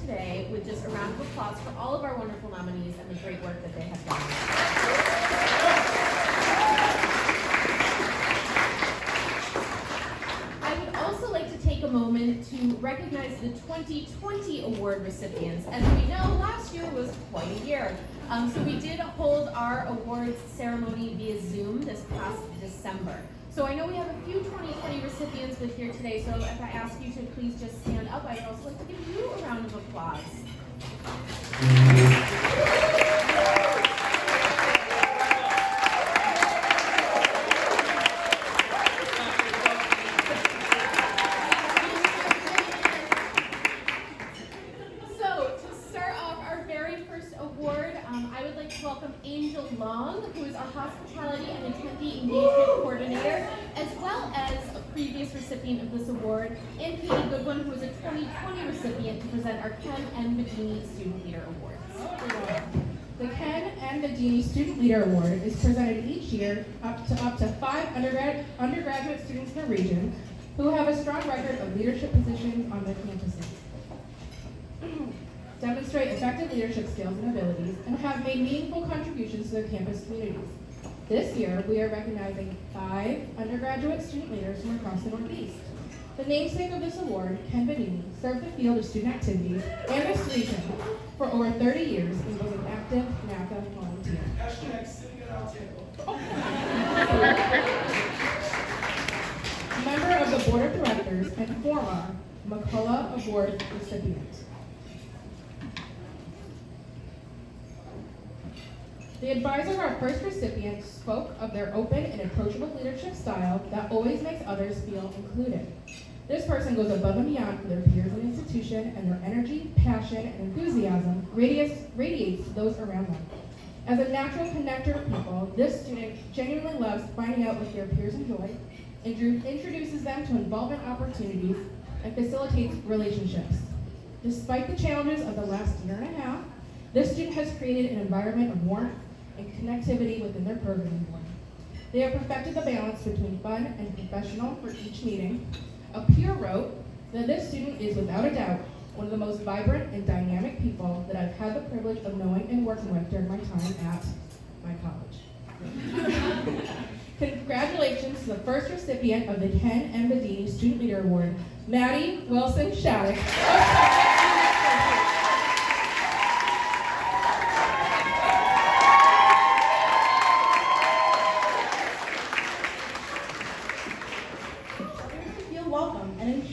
today with just a round of applause for all of our wonderful nominees and the great work that they have done. I would also like to take a moment to recognize the 2020 award recipients. As we know, last year was quite a year. So we did hold our awards ceremony via Zoom this past December. So I know we have a few 2020 recipients with here today, so if I ask you to please just stand up, I'd also like to give you a round of applause. I would like to welcome Angel Long, who is our Hospitality and Attendee Engagement Coordinator, as well as a previous recipient of this award, and Katie Goodwin, who is a 2020 recipient, to present our Ken M. Medini Student Leader Awards. The Ken M. Medini Student Leader Award is presented each year up to 5 undergraduate students in the region who have a strong record of leadership positions on their campuses, demonstrate effective leadership skills and abilities, and have made meaningful contributions to their campus communities. This year, we are recognizing 5 undergraduate student leaders from across the Northeast. The namesake of this award, Ken Bedini, served the field of student activities and this region for over 30 years and was an active NACA volunteer. Hashtag sitting at our table. Member of the Board of Directors and former McCullough Award recipient. The advisor of our first recipient spoke of their open and approachable leadership style that always makes others feel included. This person goes above and beyond for their peers in the institution, and their energy, passion, and enthusiasm radiates to those around them. As a natural connector of people, this student genuinely loves finding out what their peers enjoy, introduces them to involvement opportunities, and facilitates relationships. Despite the challenges of the last year and a half, this student has created an environment of warmth and connectivity within their programming board. They have perfected the balance between fun and professional for each meeting. A peer wrote that this student is without a doubt one of the most vibrant and dynamic people that I've had the privilege of knowing and working with during my time at my college. Congratulations to the first recipient of the Ken M. Bedini Student Leader Award, Maddie Wilson Shattuck.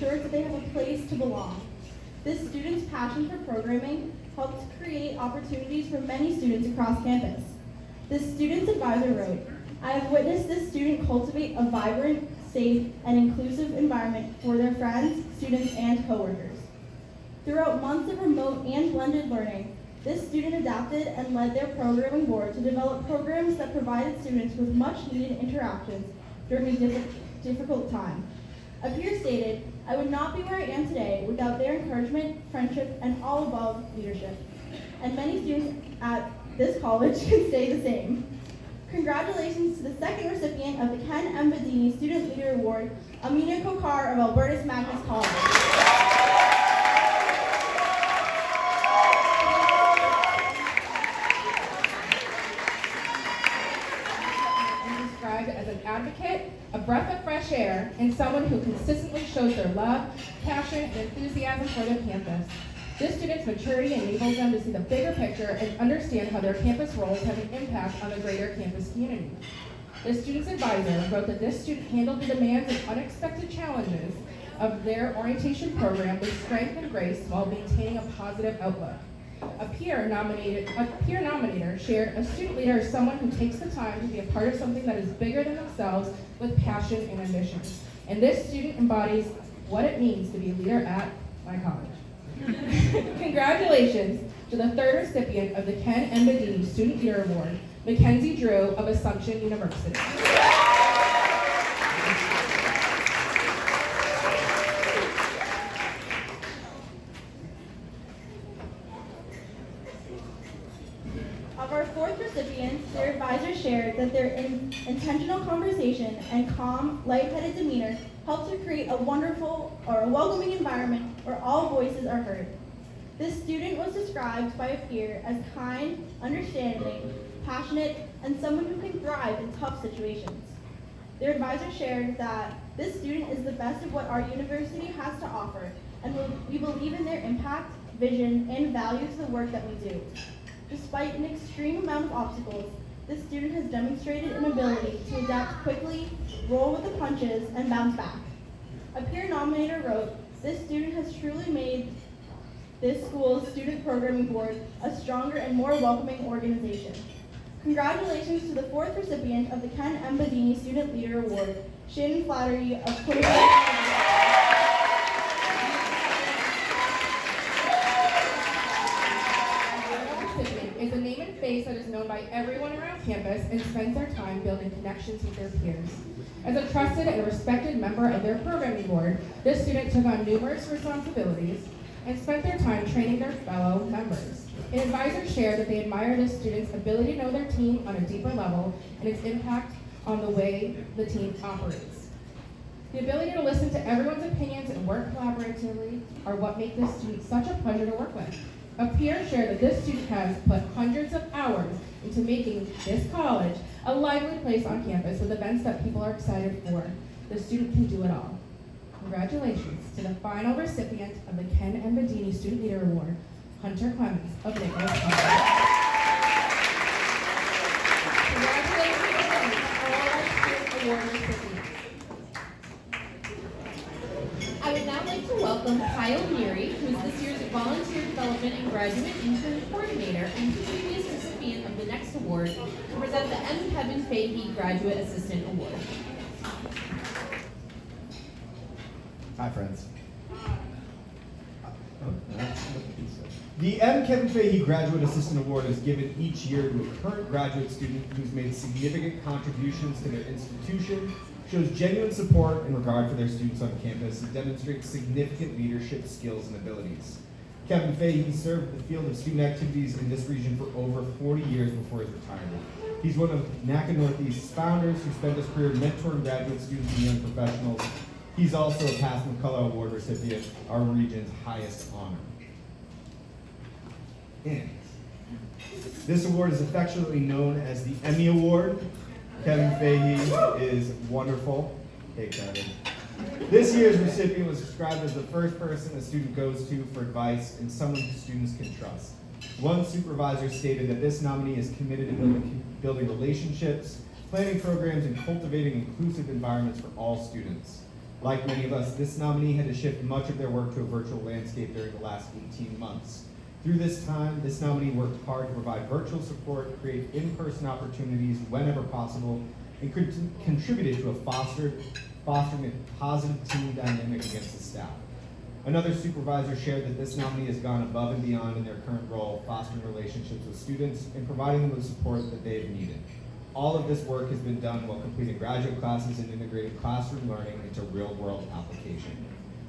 That they have a place to belong. This student's passion for programming helped create opportunities for many students across campus. This student's advisor wrote, I have witnessed this student cultivate a vibrant, safe, and inclusive environment for their friends, students, and coworkers. Throughout months of remote and blended learning, this student adapted and led their programming board to develop programs that provided students with much-needed interactions during a difficult time. A peer stated, I would not be where I am today without their encouragement, friendship, and all above leadership. And many students at this college can say the same. Congratulations to the second recipient of the Ken M. Bedini Student Leader Award, Amina Kokar of Albertus Magnus College. As an advocate, a breath of fresh air, and someone who consistently shows their love, passion, and enthusiasm for their campus. This student's maturity enables them to see the bigger picture and understand how their campus roles have an impact on the greater campus community. The student's advisor wrote that this student handled the demands and unexpected challenges of their orientation program with strength and grace while maintaining a positive outlook. A peer nominator shared, a student leader is someone who takes the time to be a part of something that is bigger than themselves with passion and ambition. And this student embodies what it means to be a leader at my college. Congratulations to the third recipient of the Ken M. Bedini Student Leader Award, Mackenzie Drew of Assumption University. Of our fourth recipients, their advisor shared that their intentional conversation and calm, lightheaded demeanor helped to create a welcoming environment where all voices are heard. This student was described by a peer as kind, understanding, passionate, and someone who can thrive in tough situations. Their advisor shared that this student is the best of what our university has to offer, and we believe in their impact, vision, and value to the work that we do. Despite an extreme amount of obstacles, this student has demonstrated an ability to adapt quickly, roll with the punches, and bounce back. A peer nominator wrote, "This student has truly made this school's student programming board a stronger and more welcoming organization." Congratulations to the fourth recipient of the Ken M. Badini Student Leader Award, Shannon Flattery of Quinnipiac. Is a name and face that is known by everyone around campus and spends their time building connections with their peers. As a trusted and respected member of their programming board, this student took on numerous responsibilities and spent their time training their fellow members. An advisor shared that they admire this student's ability to know their team on a deeper level and its impact on the way the team operates. The ability to listen to everyone's opinions and work collaboratively are what make this student such a pleasure to work with. A peer shared that this student has put hundreds of hours into making this college a lively place on campus with events that people are excited for. The student can do it all. Congratulations to the final recipient of the Ken M. Badini Student Leader Award, Hunter Clemens of Nicholas College. Congratulations to all our student award recipients. I would now like to welcome Kyle Neary, who is this year's Volunteer Development and Graduate Intern Coordinator and previous recipient of the next award, to present the M. Kevin Fahey Graduate Assistant Award. Hi, friends. The M. Kevin Fahey Graduate Assistant Award is given each year to a current graduate student who's made significant contributions to their institution, shows genuine support and regard for their students on campus, and demonstrates significant leadership skills and abilities. Kevin Fahey served the field of student activities in this region for over 40 years before his retirement. He's one of NACA Northeast's founders who spent his career mentoring graduate students and young professionals. He's also a past McCullough Award recipient, our region's highest honor. And this award is affectionately known as the Emmy Award. Kevin Fahey is wonderful. Hey, Kevin. This year's recipient was described as the first person a student goes to for advice and someone who students can trust. One supervisor stated that this nominee is committed to building relationships, planning programs, and cultivating inclusive environments for all students. Like many of us, this nominee had to shift much of their work to a virtual landscape during the last 18 months. Through this time, this nominee worked hard to provide virtual support, create in-person opportunities whenever possible, and contributed to fostering a positive team dynamic against the staff. Another supervisor shared that this nominee has gone above and beyond in their current role, fostering relationships with students and providing them with support that they have needed. All of this work has been done while completing graduate classes and integrating classroom learning into real-world application.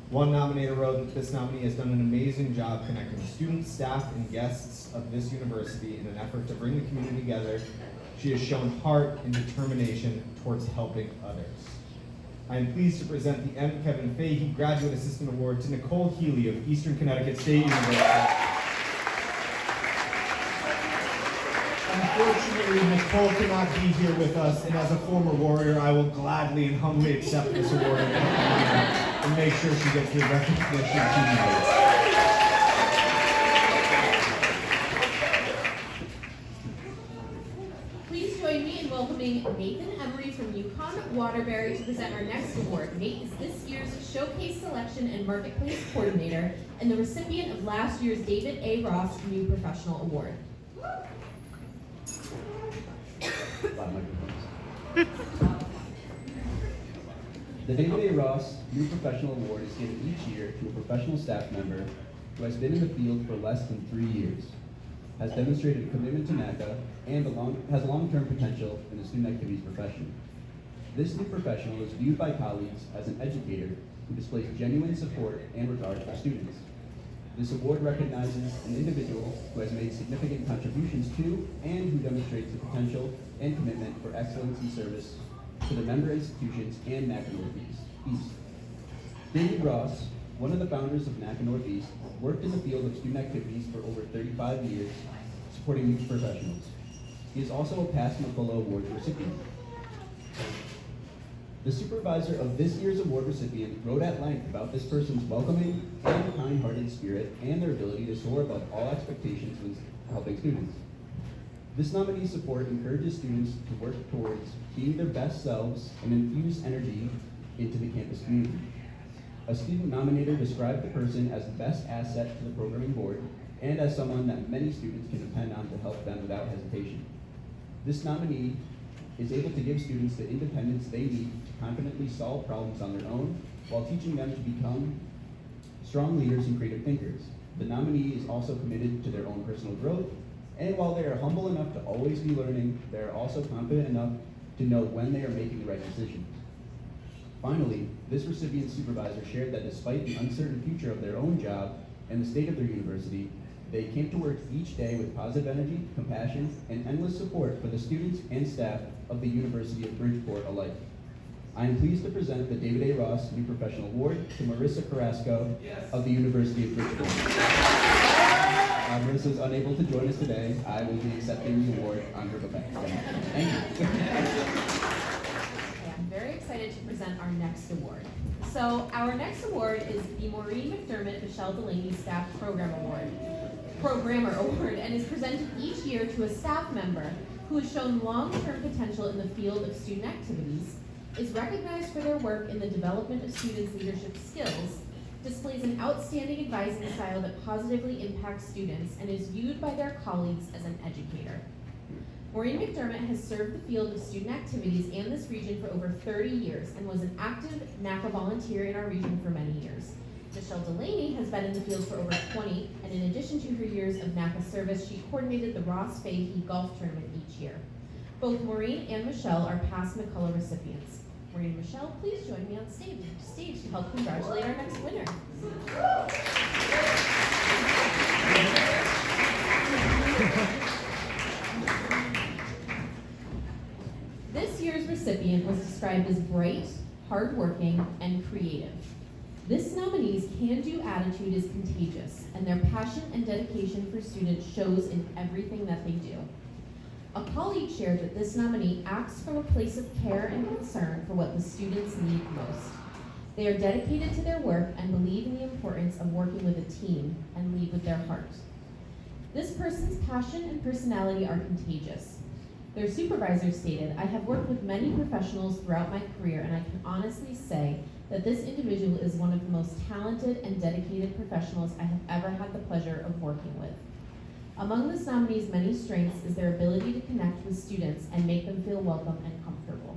One nominator wrote that this nominee has done an amazing job connecting students, staff, and guests of this university in an effort to bring the community together. She has shown heart and determination towards helping others. I am pleased to present the M. Kevin Fahey Graduate Assistant Award to Nicole Healy of Eastern Connecticut State University. Unfortunately, Nicole cannot be here with us, and as a former warrior, I will gladly and humbly accept this award and make sure she gets the recognition she needs. Please join me in welcoming Nathan Emery from UConn Waterbury to present our next award. Nate is this year's Showcase Selection and Marketplace Coordinator and the recipient of last year's David A. Ross New Professional Award. The David A. Ross New Professional Award is given each year to a professional staff member who has been in the field for less than 3 years, has demonstrated a commitment to NACA, and has long-term potential in the student activities profession. This new professional is viewed by colleagues as an educator who displays genuine support and regard for students. This award recognizes an individual who has made significant contributions to and who demonstrates the potential and commitment for excellence in service to the member institutions and NACA Northeast. David Ross one of the founders of NACA Northeast, worked in the field of student activities for over 35 years, supporting youth professionals. He is also a past McCullough Award recipient. The supervisor of this year's award recipient wrote at length about this person's welcoming and kind-hearted spirit and their ability to soar above all expectations when helping students. This nominee's support encourages students to work towards being their best selves and infuse energy into the campus community. A student nominator described the person as the best asset to the programming board and as someone that many students can depend on to help them without hesitation. This nominee is able to give students the independence they need to confidently solve problems on their own while teaching them to become strong leaders and creative thinkers. The nominee is also committed to their own personal growth, and while they are humble enough to always be learning, they are also confident enough to know when they are making the right decisions. Finally, this recipient's supervisor shared that despite the uncertain future of their own job and the state of their university, they came to work each day with positive energy, compassion, and endless support for the students and staff of the University of Bridgeport alike. I am pleased to present the David A. Ross New Professional Award to Marissa Carrasco of the University of Bridgeport. Marissa is unable to join us today. I will be accepting the award on her behalf. Thank you. I'm very excited to present our next award. So our next award is the Maureen McDermott Michelle Delaney Staff Programmer Award, and is presented each year to a staff member who has shown long-term potential in the field of student activities, is recognized for their work in the development of students' leadership skills, displays an outstanding advising style that positively impacts students, and is viewed by their colleagues as an educator. Maureen McDermott has served the field of student activities and this region for over 30 years and was an active NACA volunteer in our region for many years. Michelle Delaney has been in the field for over 20, and in addition to her years of NACA service, she coordinated the Ross Fahey Golf Tournament each year. Both Maureen and Michelle are past McCullough recipients. Maureen and Michelle, please join me on stage to help congratulate our next winner. This year's recipient was described as bright, hardworking, and creative. This nominee's can-do attitude is contagious, and their passion and dedication for students shows in everything that they do. A colleague shared that this nominee acts from a place of care and concern for what the students need most. They are dedicated to their work and believe in the importance of working with a team and lead with their heart. This person's passion and personality are contagious. Their supervisor stated, "I have worked with many professionals throughout my career, and I can honestly say that this individual is one of the most talented and dedicated professionals I have ever had the pleasure of working with." Among this nominee's many strengths is their ability to connect with students and make them feel welcome and comfortable.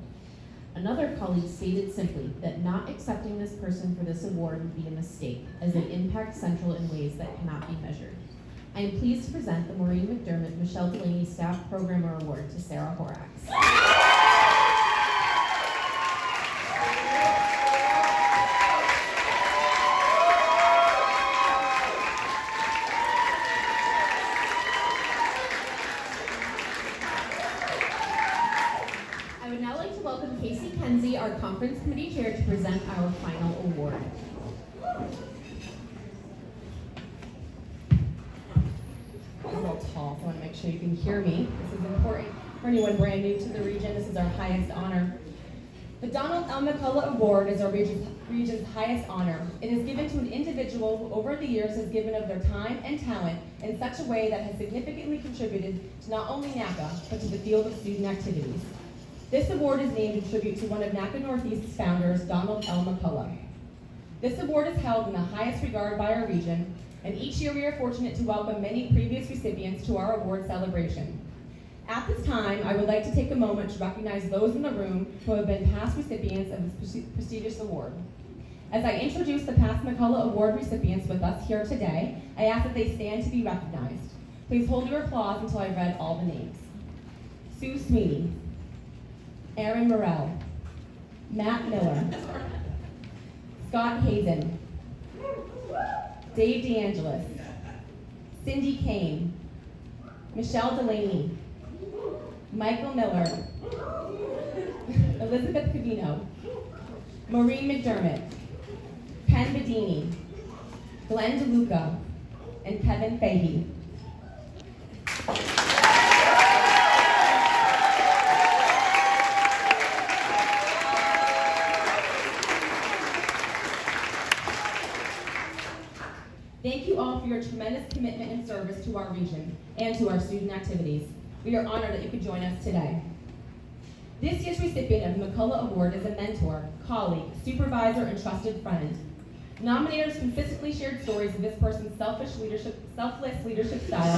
Another colleague stated simply that not accepting this person for this award would be a mistake, as they impact Central in ways that cannot be measured. I am pleased to present the Maureen McDermott Michelle Delaney Staff Programmer Award to Sarah Horax. I would now like to welcome Casey Kenzie, our conference committee chair, to present our final award. I'm a little tall, so I want to make sure you can hear me. This is important for anyone brand new to the region. This is our highest honor. The Donald L. McCullough Award is our region's highest honor. It is given to an individual who over the years has given of their time and talent in such a way that has significantly contributed to not only NACA, but to the field of student activities. This award is named in tribute to one of NACA Northeast's founders, Donald L. McCullough. This award is held in the highest regard by our region, and each year we are fortunate to welcome many previous recipients to our award celebration. At this time, I would like to take a moment to recognize those in the room who have been past recipients of this prestigious award. As I introduce the past McCullough Award recipients with us here today, I ask that they stand to be recognized. Please hold your applause until I've read all the names. Sue Sweeney, Aaron Morrell, Matt Miller, Scott Hazen, Dave DeAngelis, Cindy Kane, Michelle Delaney, Michael Miller, Elizabeth Cavino, Maureen McDermott, Ken Bedini, Glenn DeLuca, and Kevin Fahey. Thank you all for your tremendous commitment and service to our region and to our student activities. We are honored that you could join us today. This year's recipient of the McCullough Award is a mentor, colleague, supervisor, and trusted friend. Nominators consistently shared stories of this person's selfless leadership style,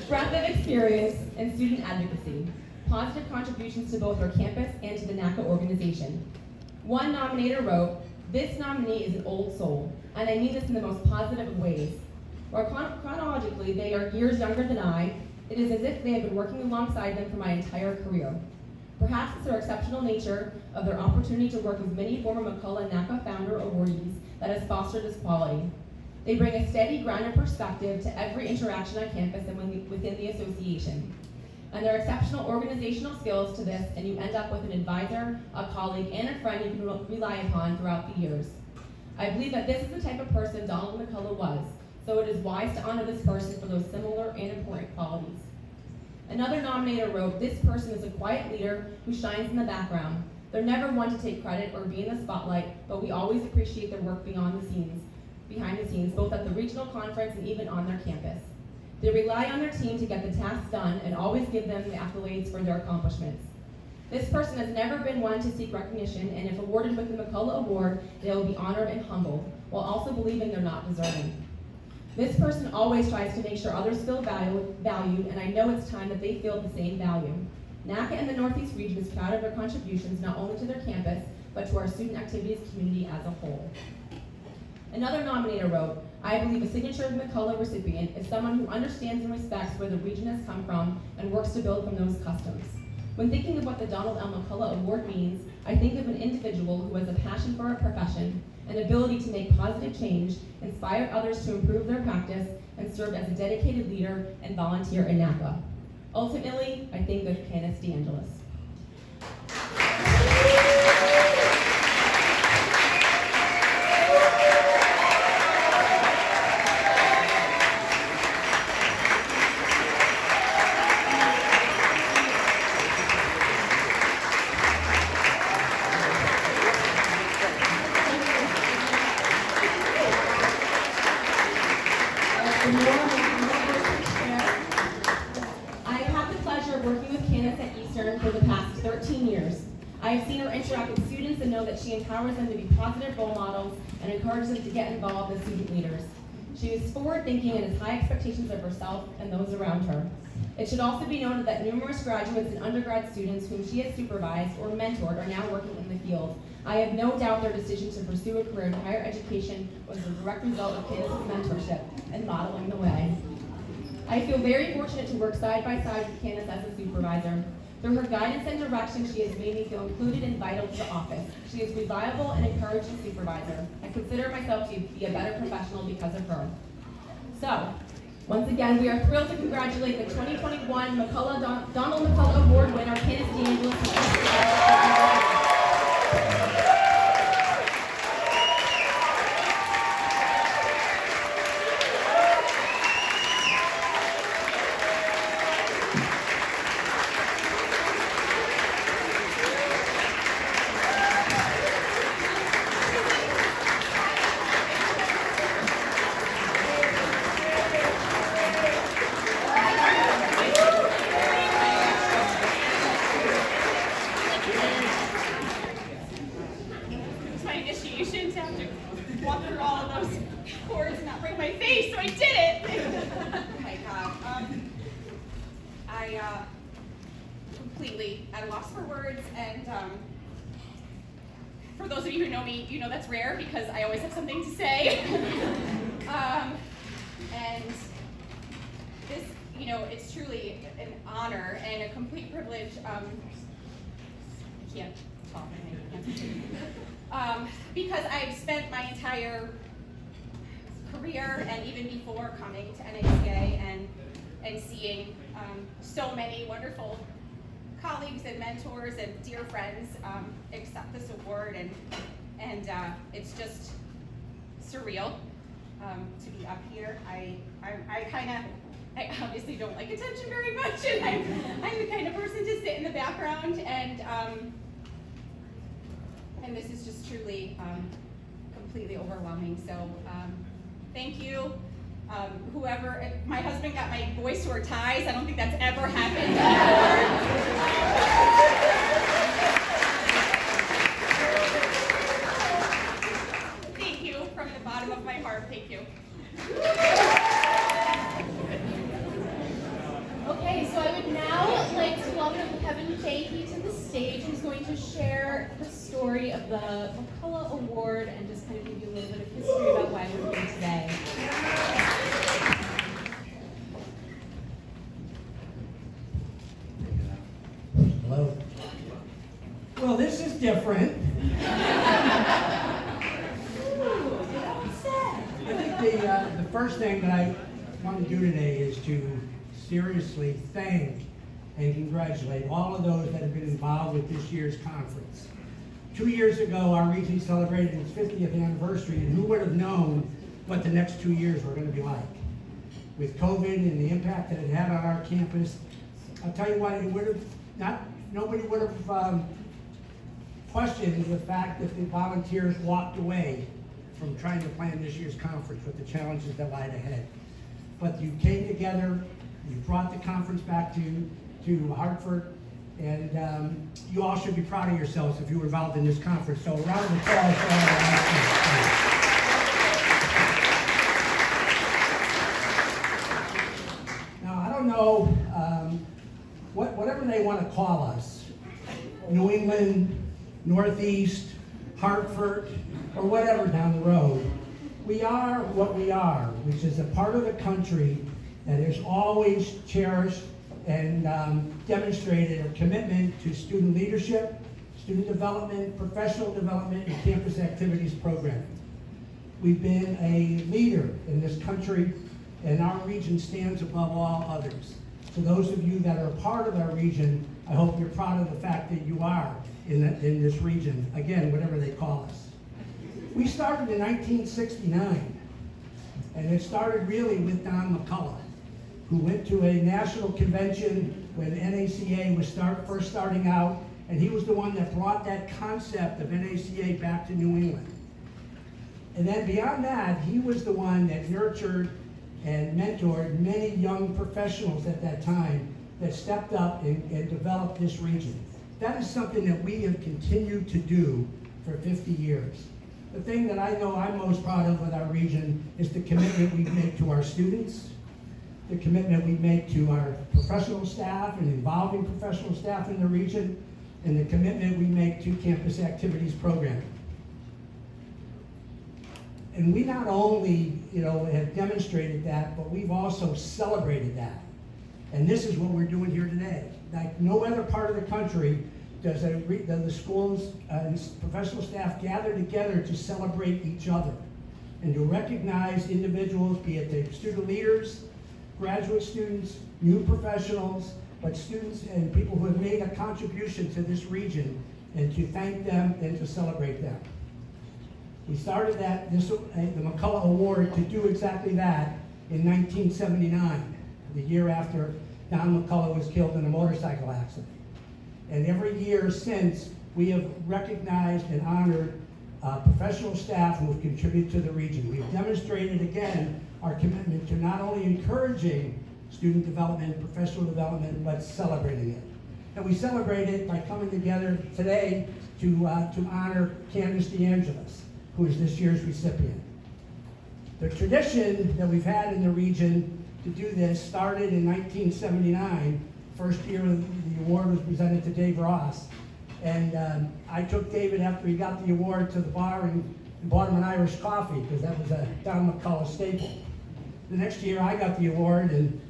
breadth of experience, and student advocacy, positive contributions to both our campus and to the NACA organization. One nominator wrote, "This nominee is an old soul, and I mean this in the most positive of ways. While chronologically they are years younger than I, it is as if they have been working alongside them for my entire career. Perhaps it's their exceptional nature of their opportunity to work with many former McCullough NACA founder awardees that has fostered this quality. They bring a steady, grounded perspective to every interaction on campus and within the association. And their exceptional organizational skills to this, and you end up with an advisor, a colleague, and a friend you can rely upon throughout the years. I believe that this is the type of person Donald McCullough was, so it is wise to honor this person for those similar and important qualities." Another nominator wrote, "This person is a quiet leader who shines in the background. They're never one to take credit or be in the spotlight, but we always appreciate their work behind the scenes, both at the regional conference and even on their campus. They rely on their team to get the tasks done and always give them the accolades for their accomplishments. This person has never been one to seek recognition, and if awarded with the McCullough Award, they will be honored and humbled, while also believing they're not deserving. This person always tries to make sure others feel valued, and I know it's time that they feel the same value. NACA and the Northeast region is proud of their contributions not only to their campus, but to our student activities community as a whole." Another nominator wrote, "I believe a signature of the McCullough recipient is someone who understands and respects where the region has come from and works to build from those customs. When thinking of what the Donald L. McCullough Award means, I think of an individual who has a passion for a profession, an ability to make positive change, inspire others to improve their practice, and serve as a dedicated leader and volunteer in NACA. Ultimately, I think of Candace DeAngelis." I have had the pleasure of working with Candace at Eastern for the past 13 years. I have seen her interact with students and know that she empowers them to be positive role models and encourages them to get involved as student leaders. She is forward-thinking and has high expectations of herself and those around her. It should also be noted that numerous graduates and undergrad students whom she has supervised or mentored are now working in the field. I have no doubt their decision to pursue a career in higher education was a direct result of Candace's mentorship and modeling the way. I feel very fortunate to work side by side with Candace as a supervisor. Through her guidance and direction, she has made me feel included and vital to the office. She is reliable and encouraging supervisor. I consider myself to be a better professional because of her. So, once again, we are thrilled to congratulate the 2021 Donald McCullough Award winner, Candace DeAngelis. It's my initiation to have to walk through all of those cords and not break my face, so I did it! Oh my god. I completely at a loss for words, and for those of you who know me, you know that's rare because I always have something to say. And this, it's truly an honor and a complete privilege. I can't talk, because I've spent my entire career and even before coming to NACA and seeing so many wonderful colleagues and mentors and dear friends accept this award, and and it's just surreal to be up here. I obviously don't like attention very much, and I'm the kind of person to sit in the background, and this is just truly completely overwhelming. So thank you. Whoever, my husband got my voice to wear ties. I don't think that's ever happened before. Thank you from the bottom of my heart. Thank you. Okay, so I would now like to welcome Kevin Fahey to the stage, who's going to share the story of the McCullough Award and just kind of give you a little bit of history about why we're here today. Hello. Well, this is different. I think the first thing that I want to do today is to seriously thank and congratulate all of those that have been involved with this year's conference. 2 years ago, our region celebrated its 50th anniversary, and who would have known what the next 2 years were going to be like? With COVID and the impact that it had on our campus, I'll tell you what, it would have nobody would have questioned the fact that the volunteers walked away from trying to plan this year's conference with the challenges that lied ahead. But you came together, you brought the conference back to Hartford, and you all should be proud of yourselves if you were involved in this conference. So a round of applause for all of Now, I don't know, whatever they want to call us, New England, Northeast, Hartford, or whatever down the road, we are what we are, which is a part of the country that has always cherished and demonstrated a commitment to student leadership, student development, professional development, and campus activities programming. We've been a leader in this country, and our region stands above all others. To those of you that are a part of our region, I hope you're proud of the fact that you are in this region, again, whatever they call us. We started in 1969, and it started really with Don McCullough, who went to a national convention when NACA was first starting out, and he was the one that brought that concept of NACA back to New England. And then beyond that, he was the one that nurtured and mentored many young professionals at that time that stepped up and developed this region. That is something that we have continued to do for 50 years. The thing that I know I'm most proud of with our region is the commitment we make to our students, the commitment we make to our professional staff and involving professional staff in the region, and the commitment we make to campus activities programming. And we not only, have demonstrated that, but we've also celebrated that. And this is what we're doing here today. Like no other part of the country does the schools and professional staff gather together to celebrate each other and to recognize individuals, be it the student leaders, graduate students, new professionals, but students and people who have made a contribution to this region, and to thank them and to celebrate them. We started the McCullough Award to do exactly that in 1979, the year after Don McCullough was killed in a motorcycle accident. And every year since, we have recognized and honored professional staff who have contributed to the region. We have demonstrated again our commitment to not only encouraging student development, professional development, but celebrating it. And we celebrate it by coming together today to honor Candace DeAngelis, who is this year's recipient. The tradition that we've had in the region to do this started in 1979. First year the award was presented to Dave Ross. And I took David after he got the award to the bar and bought him an Irish coffee, because that was a Don McCullough staple. The next year I got the award, and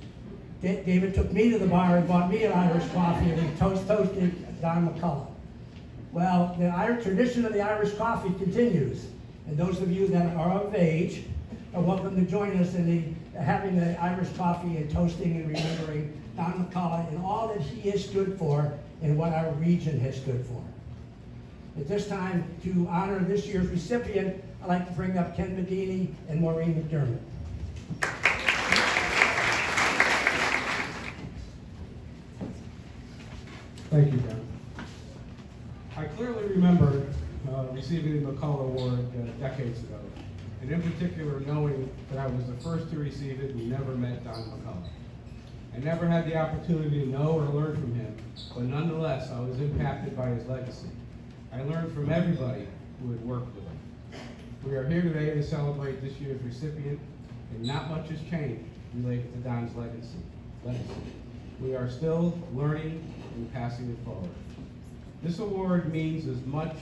David took me to the bar and bought me an Irish coffee, and we toasted Don McCullough. Well, the tradition of the Irish coffee continues. And those of you that are of age are welcome to join us in having the Irish coffee and toasting and remembering Don McCullough and all that he has stood for and what our region has stood for. At this time, to honor this year's recipient, I'd like to bring up Ken Medini and Maureen McDermott. Thank you, John. I clearly remember receiving the McCullough Award decades ago, and in particular knowing that I was the first to receive it and never met Don McCullough. I never had the opportunity to know or learn from him, but nonetheless, I was impacted by his legacy. I learned from everybody who had worked with him. We are here today to celebrate this year's recipient, and not much has changed related to Don's legacy. We are still learning and passing it forward. This award means as much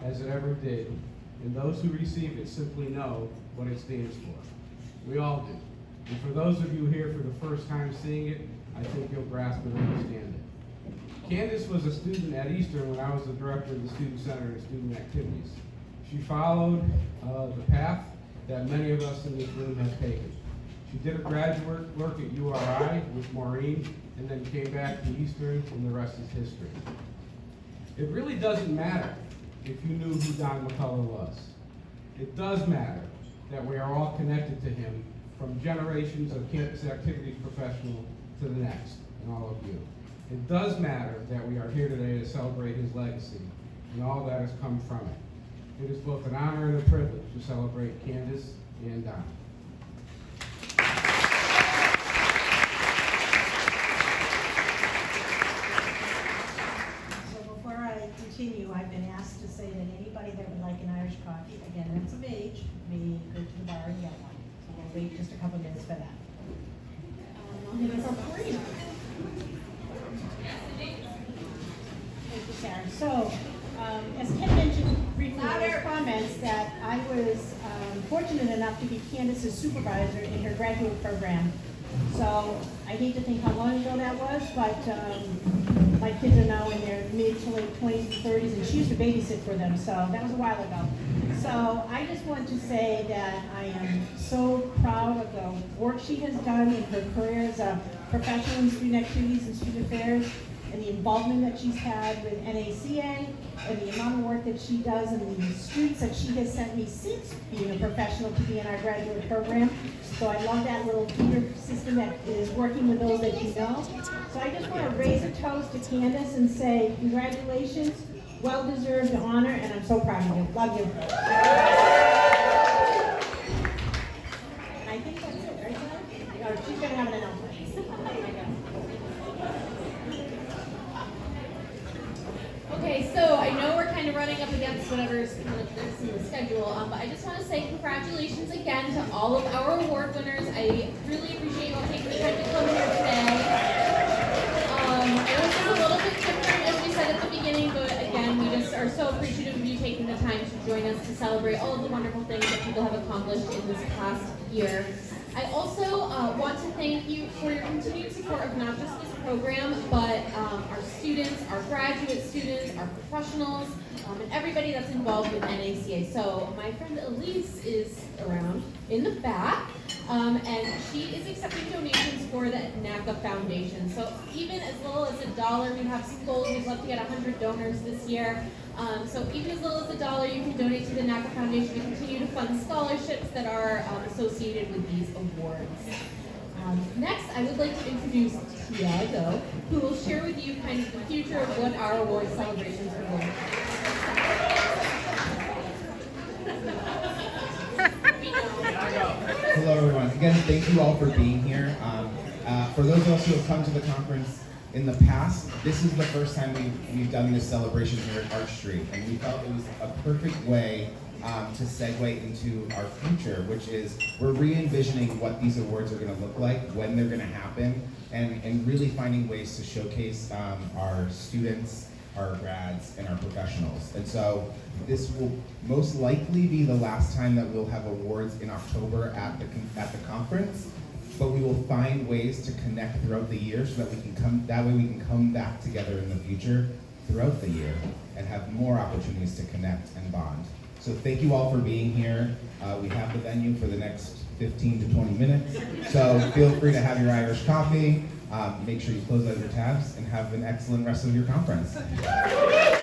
as it ever did, and those who receive it simply know what it stands for. We all do. And for those of you here for the first time seeing it, I think you'll grasp and understand it. Candace was a student at Eastern when I was the director of the Student Center and Student Activities. She followed the path that many of us in this room have taken. She did her graduate work at URI with Maureen, and then came back to Eastern, and the rest is history. It really doesn't matter if you knew who Don McCullough was. It does matter that we are all connected to him from generations of campus activities professional to the next, and all of you. It does matter that we are here today to celebrate his legacy and all that has come from it. It is both an honor and a privilege to celebrate Candace and Don. So before I continue, I've been asked to say that anybody that would like an Irish coffee, again, that's of age, may go to the bar and get one. So we'll wait just a couple minutes for that. Thank you, Sarah. So, as Ken mentioned briefly in his comments, that I was fortunate enough to be Candace's supervisor in her graduate program. So, I hate to think how long ago that was, but my kids are now in their mid to late 20s and 30s, and she used to babysit for them, so that was a while ago. So, I just want to say that I am so proud of the work she has done in her career as a professional in student activities and student affairs, and the involvement that she's had with NACA, and the amount of work that she does, and the students that she has sent me since being a professional to be in our graduate program. So I love that little feeder system that is working with those that you know. So I just want to raise a toast to Candace and say congratulations, well-deserved honor, and I'm so proud of you. Love you. And I think that's it, right, Sarah? Or she's going to have an announcement. Okay, so I know we're kind of running up against whatever's kind of this in the schedule, but I just want to say congratulations again to all of our award winners. I really appreciate you all taking the time to come here today. I know this is a little bit different, as we said at the beginning, but again, we just are so appreciative of you taking the time to join us to celebrate all of the wonderful things that people have accomplished in this past year. I also want to thank you for your continued support of not just this program, but our students, our graduate students, our professionals, and everybody that's involved with NACA. So my friend Elise is around in the back, and she is accepting donations for the NACA Foundation. So even as little as $1, we have some goals. We'd love to get 100 donors this year. So even as little as $1, you can donate to the NACA Foundation to continue to fund scholarships that are associated with these awards. Next, I would like to introduce Tiago, who will share with you kind of the future of what our award celebrations are going to be. Hello, everyone. Again, thank you all for being here. For those of us who have come to the conference in the past, this is the first time we've done this celebration here at Arch Street, and we felt it was a perfect way to segue into our future, which is we're re-envisioning what these awards are going to look like, when they're going to happen, and really finding ways to showcase our students, our grads, and our professionals. And so this will most likely be the last time that we'll have awards in October at the conference, but we will find ways to connect throughout the year so that we can come back together in the future throughout the year and have more opportunities to connect and bond. So thank you all for being here. We have the venue for the next 15 to 20 minutes. So feel free to have your Irish coffee. Make sure you close out your tabs and have an excellent rest of your conference.